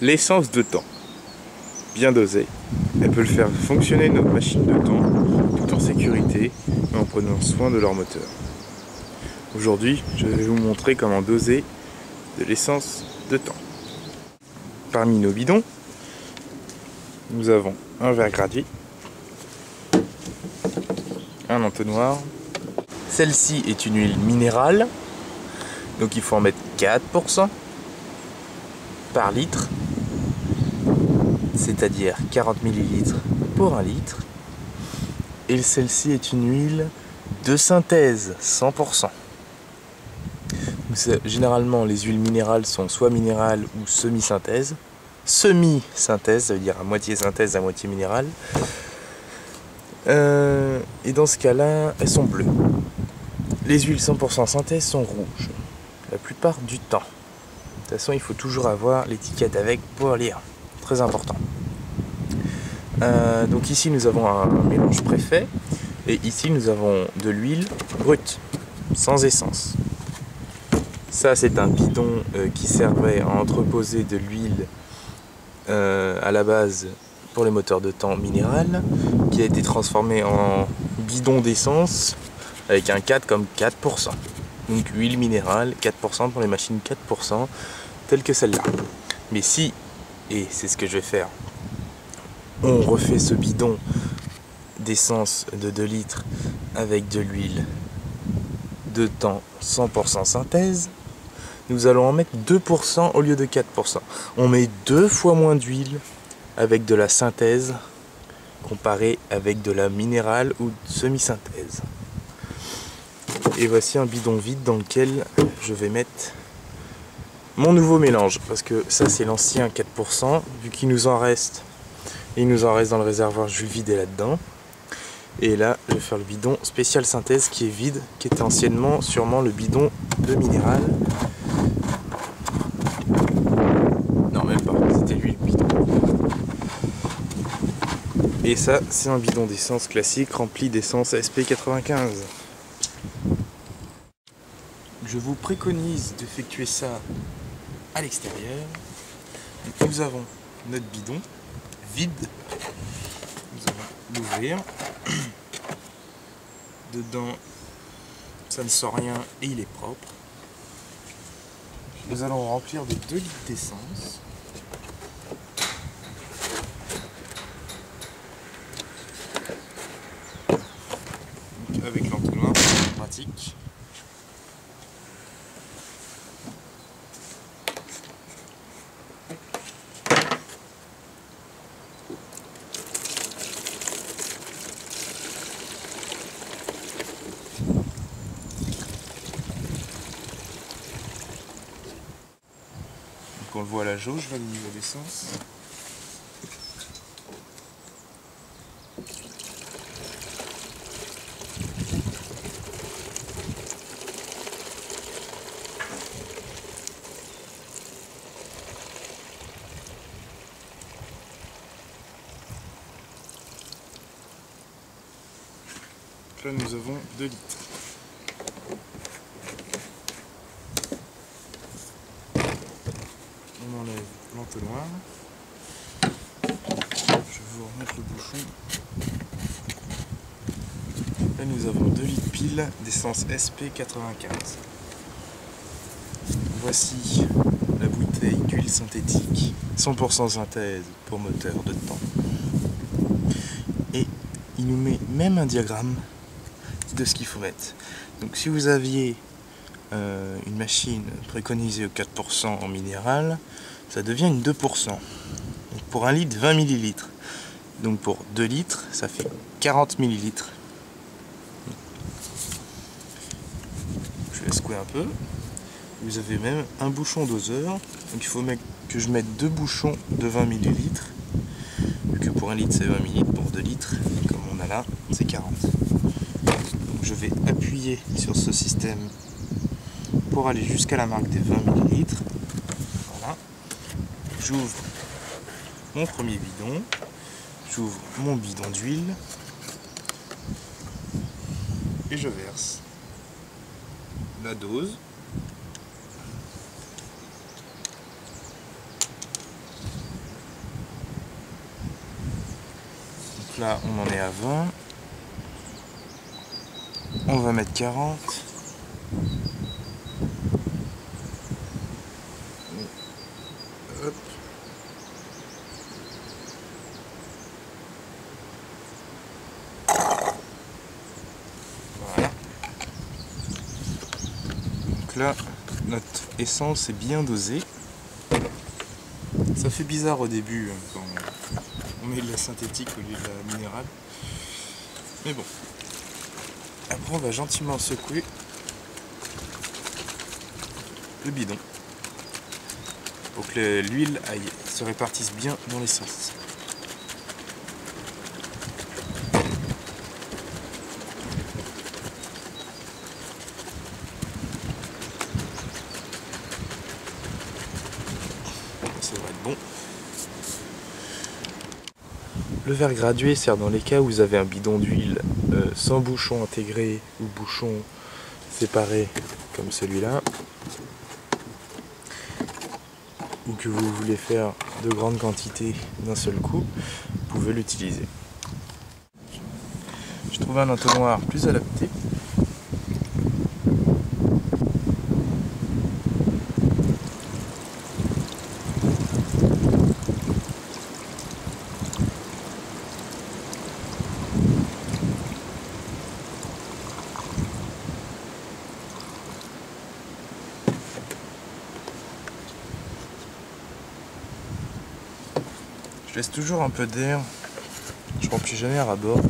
L'essence de temps, bien dosée, elle peut faire fonctionner notre machine de temps tout en sécurité et en prenant soin de leur moteur. Aujourd'hui, je vais vous montrer comment doser de l'essence de temps. Parmi nos bidons, nous avons un verre gradué, un entonnoir. Celle-ci est une huile minérale, donc il faut en mettre 4% par litre, c'est-à-dire 40 ml pour 1 litre. Et celle-ci est une huile de synthèse 100%. Généralement, les huiles minérales sont soit minérales ou semi-synthèse. Semi-synthèse, ça veut dire à moitié synthèse, à moitié minérale. Et dans ce cas-là, elles sont bleues. Les huiles 100% synthèse sont rouges, la plupart du temps. De toute façon, il faut toujours avoir l'étiquette avec pour lire. Très important. Donc ici, nous avons un mélange préfet. Et ici, nous avons de l'huile brute, sans essence. Ça, c'est un bidon qui servait à entreposer de l'huile à la base pour les moteurs de temps minéral, qui a été transformé en bidon d'essence avec un 4 comme 4%. Donc huile minérale, 4% pour les machines 4%, telles que celle-là. Mais si, et c'est ce que je vais faire, on refait ce bidon d'essence de 2 litres avec de l'huile de temps 100% synthèse, nous allons en mettre 2% au lieu de 4%. On met 2 fois moins d'huile avec de la synthèse comparé avec de la minérale ou semi-synthèse. Et voici un bidon vide dans lequel je vais mettre mon nouveau mélange, parce que ça c'est l'ancien 4%, vu qu'il nous en reste, il nous en reste dans le réservoir, je vais le vider là-dedans. Et là je vais faire le bidon spécial synthèse qui est vide, qui était anciennement sûrement le bidon de minéral. Non, même pas, c'était lui le bidon. Et ça c'est un bidon d'essence classique rempli d'essence SP95. Je vous préconise d'effectuer ça à l'extérieur. Nous avons notre bidon vide. Nous allons l'ouvrir. Dedans, ça ne sent rien et il est propre. Nous allons remplir de 2 litres d'essence. Avec l'entonnoir, c'est pratique. Donc on le voit à la jauge, je vais au niveau d'essence. Là nous avons 2 litres. On enlève l'entonnoir. Je vous remonte le bouchon. Là nous avons 2 litres pile d'essence SP95. Voici la bouteille d'huile synthétique 100% synthèse pour moteur de temps. Et il nous met même un diagramme de ce qu'il faut mettre. Donc si vous aviez une machine préconisée au 4% en minéral, ça devient une 2%. Donc pour 1 litre, 20 ml. Donc pour 2 litres, ça fait 40 ml. Je vais secouer un peu. Vous avez même un bouchon doseur. Donc il faut que je mette 2 bouchons de 20 ml. Vu que pour 1 litre c'est 20 ml, pour 2 litres, comme on a là, c'est 40. Je vais appuyer sur ce système pour aller jusqu'à la marque des 20 ml. Voilà. J'ouvre mon premier bidon. J'ouvre mon bidon d'huile. Et je verse la dose. là on en est à 20. On va mettre 40. Hop. Voilà. Donc là, notre essence est bien dosée. Ça fait bizarre au début quand on met de la synthétique au lieu de la minérale. Mais bon. Après on va gentiment secouer le bidon pour que l'huile se répartisse bien dans l'essence. Ça devrait être bon. Le verre gradué sert dans les cas où vous avez un bidon d'huile sans bouchon intégré ou bouchon séparé comme celui-là, ou que vous voulez faire de grandes quantités d'un seul coup, vous pouvez l'utiliser. Je trouve un entonnoir plus adapté. Je laisse toujours un peu d'air, je remplis jamais à ras-bord.